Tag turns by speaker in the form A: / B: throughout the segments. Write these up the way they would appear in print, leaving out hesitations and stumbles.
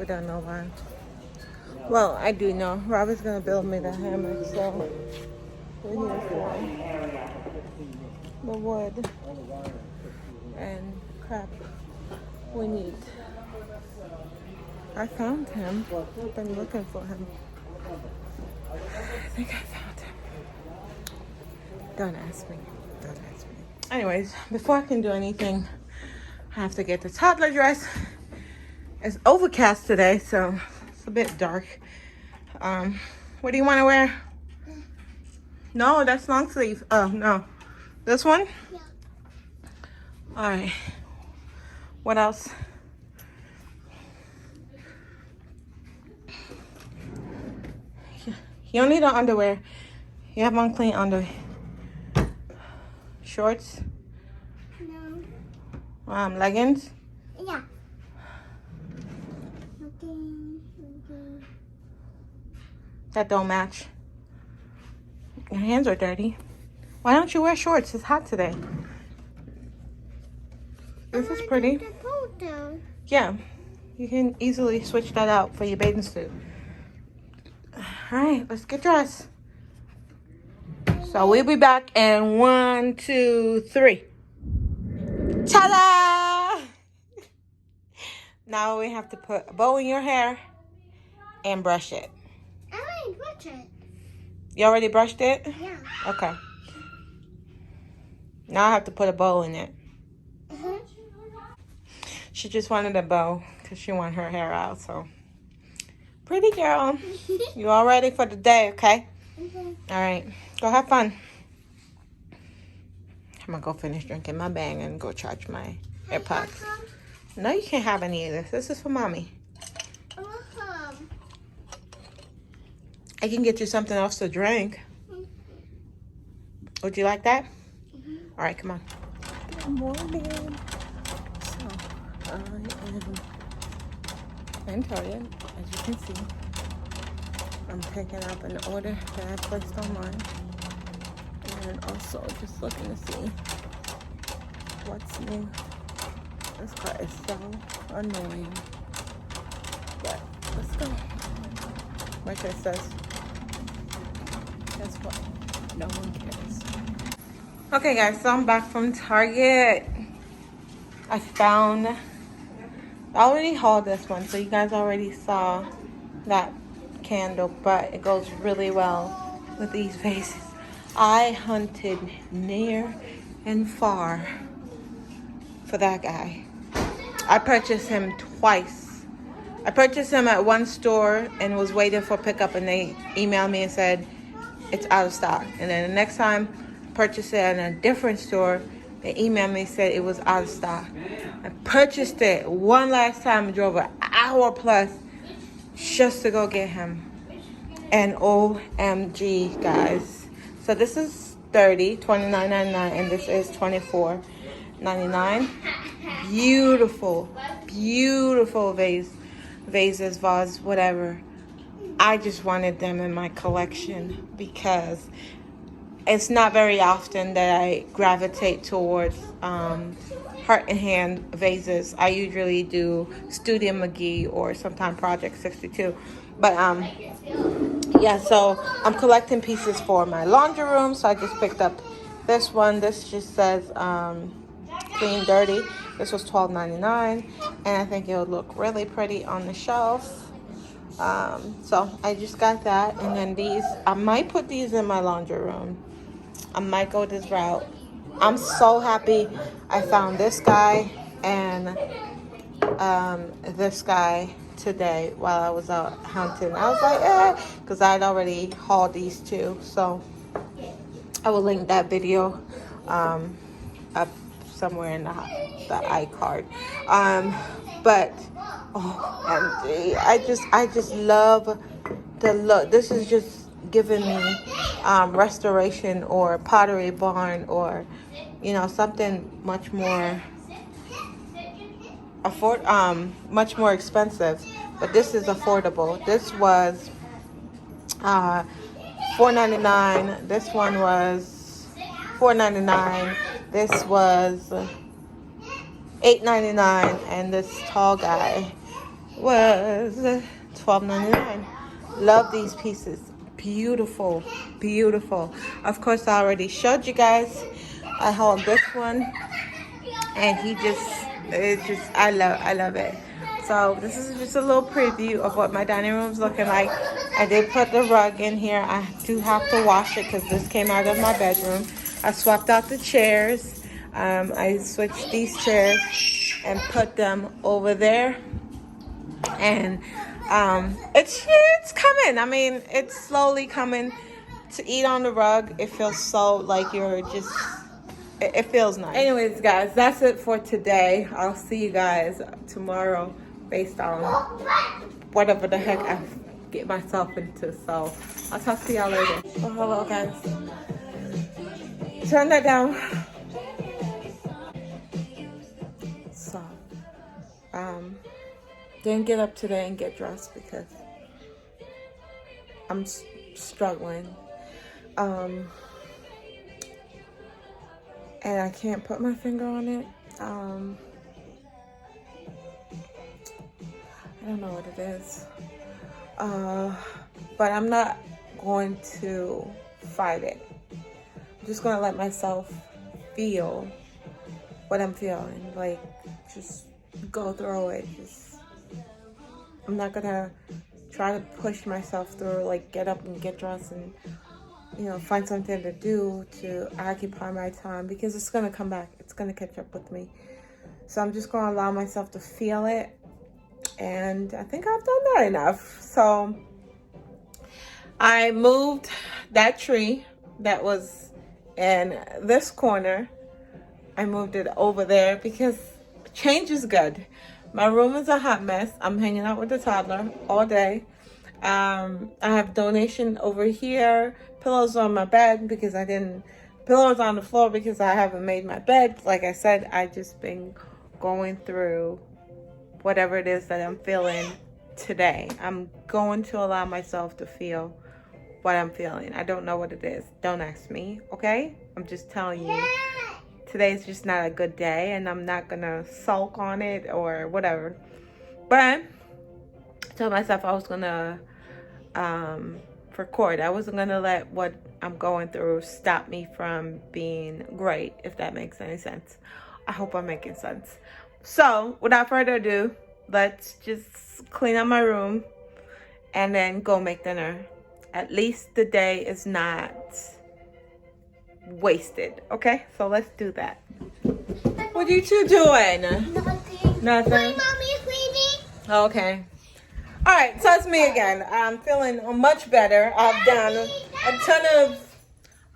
A: don't know why. Well, I do know. Robert's gonna build me the hammock, so we're here for the wood and crap we need. I found him. I've been looking for him. I think I found him. Don't ask me. Don't ask me. Anyways, before I can do anything, I have to get the toddler dress. It's overcast today, so it's a bit dark. What do you want to wear? No, that's long sleeve. Oh, no. This one?
B: Yeah.
A: All right. What else? You don't need no underwear. You have on clean underwear. Shorts?
B: No.
A: Leggings?
B: Yeah. Okay.
A: That don't match. Your hands are dirty. Why don't you wear shorts? It's hot today. This is pretty. Yeah. You can easily switch that out for your bathing suit. All right, let's get dressed. So we'll be back in 1, 2, 3. Ta-da! Now we have to put a bow in your hair and brush it.
B: I already brushed it.
A: You already brushed it?
B: Yeah.
A: Okay. Now I have to put a bow in it.
B: Uh-huh.
A: She just wanted a bow because she wanted her hair out, so. Pretty girl. You all ready for the day, okay?
B: Okay.
A: All right. Go have fun. I'm going to go finish drinking my bang and go charge my AirPods. No, you can't have any of this. This is for mommy. I can get you something else to drink. Would you like that? All right, come on. Good morning. So, I am in Target, as you can see. I'm picking up an order that I placed online. And also just looking to see what's new. This car is so annoying. But let's go. Like I says, guess what? No one cares. Okay guys, so I'm back from Target. I already hauled this one, so you guys already saw that candle, but it goes really well with these vases. I hunted near and far for that guy. I purchased him twice. I purchased him at one store and was waiting for pickup, and they emailed me and said it's out of stock. And then the next time I purchased it at a different store, they emailed me and said it was out of stock. I purchased it one last time, drove an hour plus just to go get him. And OMG, guys. So this is $29.99 and this is $24.99. Beautiful, beautiful vases, vase, whatever. I just wanted them in my collection because it's not very often that I gravitate towards heart and hand vases. I usually do Studio McGee or sometimes Project 62. But yeah, so I'm collecting pieces for my laundry room. So I just picked up this one. This just says clean dirty. This was $12.99, and I think it would look really pretty on the shelf. So I just got that, and then these, I might put these in my laundry room. I might go this route. I'm so happy I found this guy and this guy today while I was out hunting. I was like, because I'd already hauled these two. So I will link that video up somewhere in the iCard. But OMG, I just love the look. This is just giving me restoration or Pottery Barn, or something much more much more expensive, but this is affordable. This was $4.99. This one was $4.99. This was $8.99, and this tall guy was $12.99. Love these pieces. Beautiful, beautiful. Of course, I already showed you guys. I hauled this one, and I love it. So this is just a little preview of what my dining room's looking like. I did put the rug in here. I do have to wash it because this came out of my bedroom. I swapped out the chairs. I switched these chairs and put them over there. And it's coming. I mean, it's slowly coming. To eat on the rug, it feels so like you're just, it feels nice. Anyways, guys, that's it for today. I'll see you guys tomorrow based on whatever the heck I get myself into. So I'll talk to y'all later. Oh, hello, guys. Turn that down. So, didn't get up today and get dressed because I'm struggling. And I can't put my finger on it. I don't know what it is. But I'm not going to fight it. I'm just gonna let myself feel what I'm feeling. Like, just go through it. I'm not gonna try to push myself through, like get up and get dressed and, you know, find something to do to occupy my time, because it's gonna come back. It's gonna catch up with me. So I'm just gonna allow myself to feel it. And I think I've done that enough. So I moved that tree that was in this corner. I moved it over there because change is good. My room is a hot mess. I'm hanging out with the toddler all day. I have donation over here. Pillows on my bed because pillows on the floor because I haven't made my bed. Like I said, I just been going through whatever it is that I'm feeling today. I'm going to allow myself to feel what I'm feeling. I don't know what it is. Don't ask me, okay? I'm just telling you. Today's just not a good day, and I'm not gonna sulk on it or whatever. But I told myself I was gonna record. I wasn't gonna let what I'm going through stop me from being great, if that makes any sense. I hope I'm making sense. So without further ado, let's just clean up my room and then go make dinner. At least the day is not wasted. Okay, so let's do that. What are you two doing?
B: Nothing.
A: Nothing.
B: My mommy cleaning.
A: Okay. All right, so it's me again. I'm feeling much better. I've done a ton of,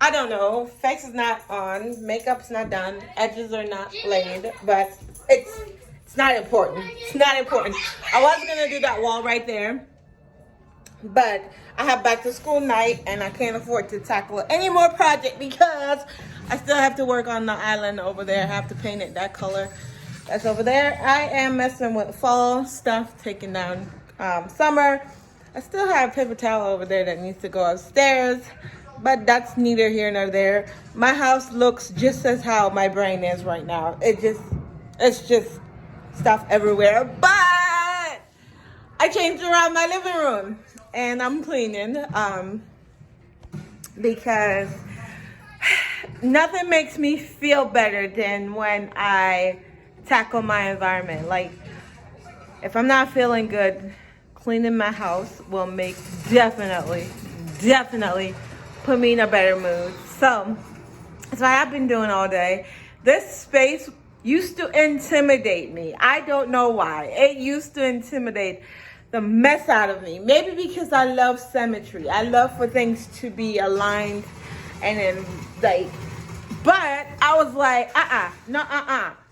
A: I don't know, face is not on, makeup's not done, edges are not laid, but it's not important. It's not important. I was gonna do that wall right there, but I have back to school night and I can't afford to tackle any more project because I still have to work on the island over there. I have to paint it that color. That's over there. I am messing with fall stuff, taking down summer. I still have paper towel over there that needs to go upstairs, but that's neither here nor there. My house looks just as how my brain is right now. It's just stuff everywhere, but I changed around my living room and I'm cleaning because nothing makes me feel better than when I tackle my environment. Like, if I'm not feeling good, cleaning my house will make definitely put me in a better mood. So that's what I've been doing all day. This space used to intimidate me. I don't know why. It used to intimidate the mess out of me. Maybe because I love symmetry. I love for things to be aligned and then like, but I was like,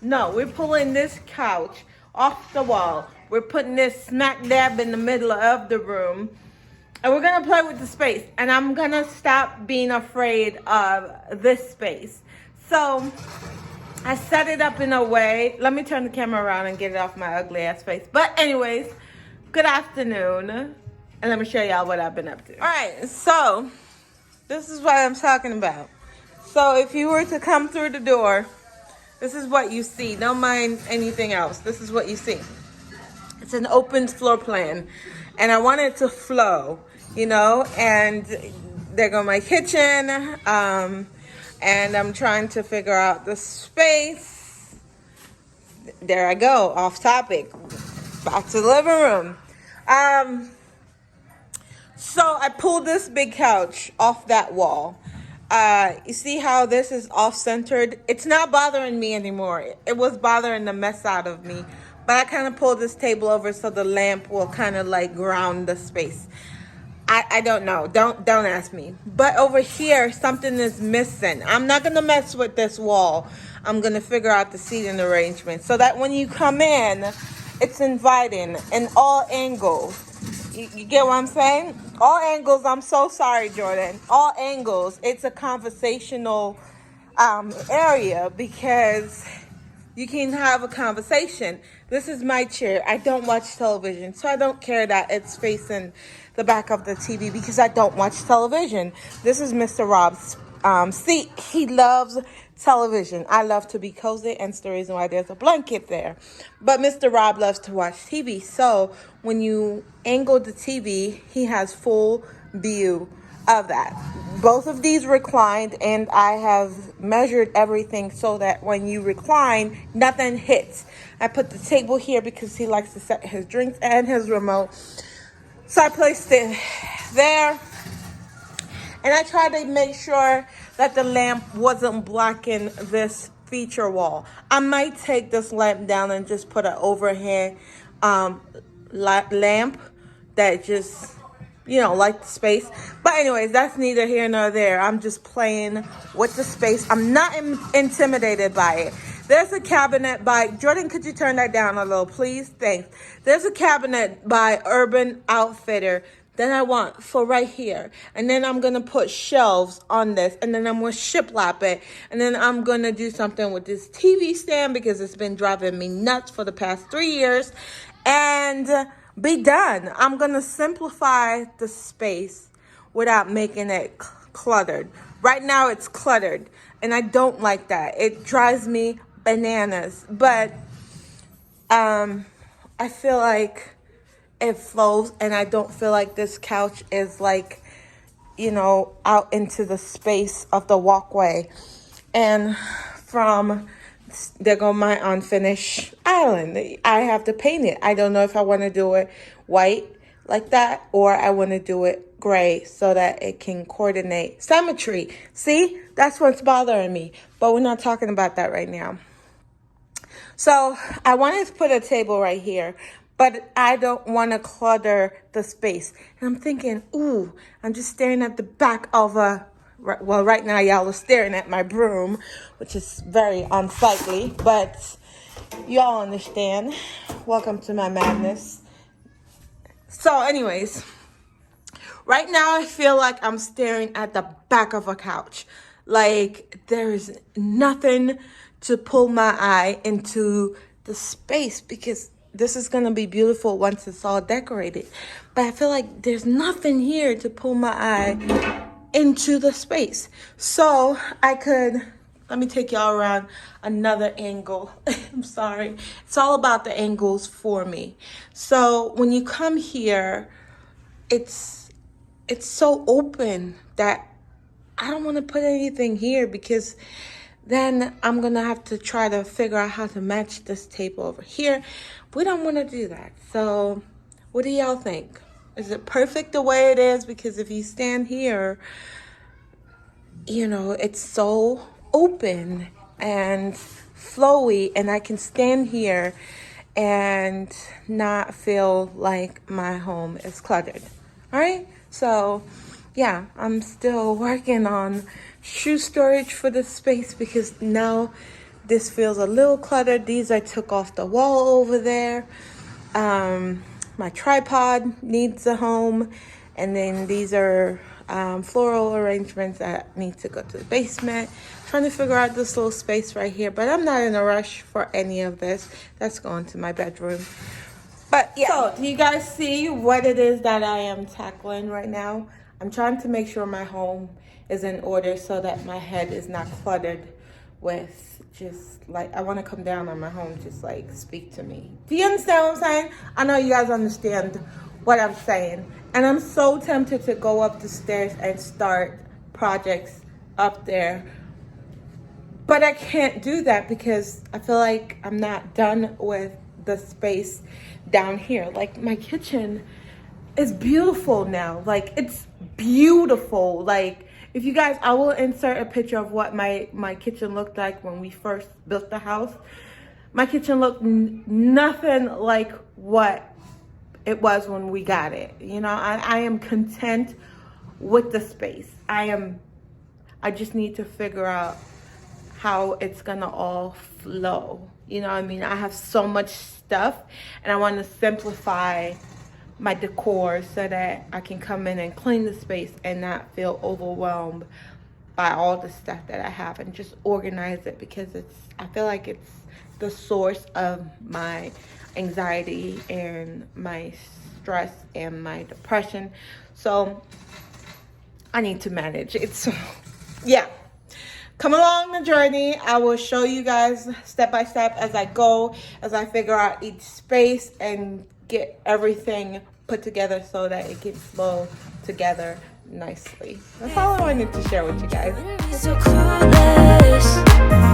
A: no, we're pulling this couch off the wall. We're putting this smack dab in the middle of the room. And we're gonna play with the space. And I'm gonna stop being afraid of this space. So I set it up in a way. Let me turn the camera around and get it off my ugly ass face. But anyways, good afternoon. And let me show y'all what I've been up to. All right, so this is what I'm talking about. So if you were to come through the door, this is what you see. Don't mind anything else. This is what you see. It's an open floor plan, and I want it to flow, you know. And there go my kitchen, and I'm trying to figure out the space. There I go, off topic. Back to the living room. So I pulled this big couch off that wall. You see how this is off-centered? It's not bothering me anymore. It was bothering the mess out of me. But I kind of pulled this table over so the lamp will kind of like ground the space. I don't know. Don't ask me. But over here, something is missing. I'm not going to mess with this wall. I'm going to figure out the seating arrangement so that when you come in, it's inviting in all angles. You get what I'm saying? All angles. I'm so sorry, Jordan. All angles. It's a conversational area because you can have a conversation. This is my chair. I don't watch television, so I don't care that it's facing the back of the TV because I don't watch television. This is Mr. Rob's seat. He loves television. I love to be cozy, and it's the reason why there's a blanket there. But Mr. Rob loves to watch TV. So when you angle the TV, he has full view of that. Both of these reclined, and I have measured everything so that when you recline, nothing hits. I put the table here because he likes to set his drinks and his remote. So I placed it there. And I tried to make sure that the lamp wasn't blocking this feature wall. I might take this lamp down and just put an overhead lamp that just, you know, like the space. But anyways, that's neither here nor there. I'm just playing with the space. I'm not intimidated by it. There's a cabinet by, Jordan, could you turn that down a little, please? Thanks. There's a cabinet by Urban Outfitter that I want for right here. And then I'm going to put shelves on this. And then I'm going to shiplap it. And then I'm going to do something with this TV stand because it's been driving me nuts for the past 3 years. And be done. I'm going to simplify the space without making it cluttered. Right now it's cluttered. And I don't like that. It drives me bananas. But I feel like it flows, and I don't feel like this couch is like, you know, out into the space of the walkway. And from there go my unfinished island. I have to paint it. I don't know if I want to do it white like that or I want to do it gray so that it can coordinate symmetry. See, that's what's bothering me, but we're not talking about that right now. So I wanted to put a table right here, but I don't want to clutter the space. And I'm thinking, ooh, I'm just staring at the back of a, well, right now y'all are staring at my broom, which is very unsightly, but y'all understand. Welcome to my madness. So anyways, right now I feel like I'm staring at the back of a couch. Like there's nothing to pull my eye into the space because this is going to be beautiful once it's all decorated. But I feel like there's nothing here to pull my eye into the space. So I could, let me take y'all around another angle. I'm sorry. It's all about the angles for me. So when you come here, it's so open that I don't want to put anything here because then I'm going to have to try to figure out how to match this table over here. We don't want to do that. So what do y'all think? Is it perfect the way it is? Because if you stand here, you know, it's so open and flowy, and I can stand here and not feel like my home is cluttered. All right? So yeah, I'm still working on shoe storage for this space because now this feels a little cluttered. These I took off the wall over there. My tripod needs a home, and then these are floral arrangements that need to go to the basement. Trying to figure out this little space right here, but I'm not in a rush for any of this. That's going to my bedroom. But yeah, so do you guys see what it is that I am tackling right now? I'm trying to make sure my home is in order so that my head is not cluttered with just like, I want to come down on my home, just like speak to me. Do you understand what I'm saying? I know you guys understand what I'm saying. And I'm so tempted to go up the stairs and start projects up there. But I can't do that because I feel like I'm not done with the space down here. Like, my kitchen is beautiful now. Like, it's beautiful. Like, if you guys, I will insert a picture of what my kitchen looked like when we first built the house. My kitchen looked nothing like what it was when we got it. You know, I am content with the space. I just need to figure out how it's gonna all flow. You know what I mean? I have so much stuff and I want to simplify my decor so that I can come in and clean the space and not feel overwhelmed by all the stuff that I have, and just organize it, because I feel like it's the source of my anxiety and my stress and my depression. So I need to manage it. So yeah, come along the journey. I will show you guys step by step as I go, as I figure out each space and get everything put together so that it can flow together nicely. That's all I wanted to share with you guys.
C: So clueless.